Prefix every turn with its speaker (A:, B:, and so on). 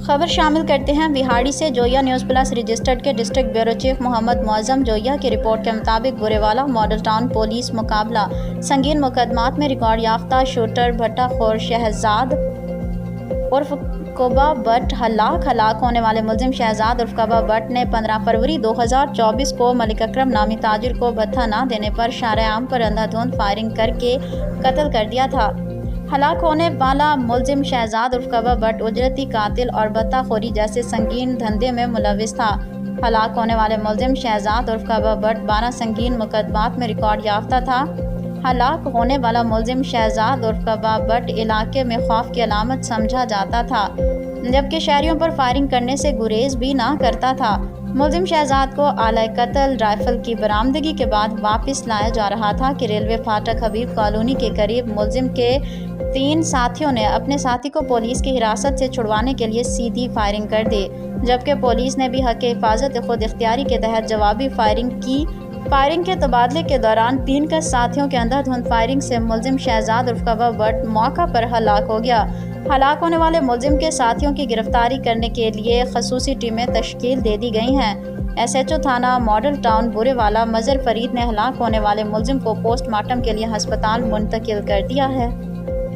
A: خبر شامل کرتے ہیں وہاڑی سے۔ جویا نیوز پلس رجسٹرڈ کے ڈسٹرکٹ بیورو چیف محمد معظم جویا کی رپورٹ کے مطابق بورے والا ماڈل ٹاؤن پولیس مقابلہ سنگین مقدمات میں ریکارڈ یافتہ شوٹر بھٹا خور شہزاد عرف کوبا بٹ ہلاک ہونے والے ملزم شہزاد عرف کوبا بٹ نے 15 فروری 2024 کو ملک اکرم نامی تاجر کو بھتہ نہ دینے پر شارع عام پر اندھا دھند فائرنگ کر کے قتل کر دیا تھا۔ ہلاک ہونے والا ملزم شہزاد عرف کوبا بٹ اجرتی قاتل اور بھتہ خوری جیسے سنگین دھندے میں ملوث تھا۔ ہلاک ہونے والے ملزم شہزاد عرف کوبا بٹ 12 سنگین مقدمات میں ریکارڈ یافتہ تھا۔ ہلاک ہونے والا ملزم شہزاد عرف کوبا بٹ علاقے میں خوف کی علامت سمجھا جاتا تھا، جبکہ شہریوں پر فائرنگ کرنے سے گریز بھی نہ کرتا تھا۔ ملزم شہزاد کو آلۂ قتل رائفل کی برآمدگی کے بعد واپس لایا جا رہا تھا کہ ریلوے پھاٹک حبیب کالونی کے قریب ملزم کے 3 ساتھیوں نے اپنے ساتھی کو پولیس کی حراست سے چھڑوانے کے لیے سیدھی فائرنگ کر دی، جبکہ پولیس نے بھی حق حفاظت خود اختیاری کے تحت جوابی فائرنگ کی۔ فائرنگ کے تبادلے کے دوران 3 کے ساتھیوں کے اندھا دھند فائرنگ سے ملزم شہزاد عرف کوبا بٹ موقع پر ہلاک ہو گیا۔ ہلاک ہونے والے ملزم کے ساتھیوں کی گرفتاری کرنے کے لیے خصوصی ٹیمیں تشکیل دے دی گئی ہیں۔ ایس ایچ او تھانہ ماڈل ٹاؤن بورے والا مظہر فرید نے ہلاک ہونے والے ملزم کو پوسٹ مارٹم کے لیے ہسپتال منتقل کر دیا ہے۔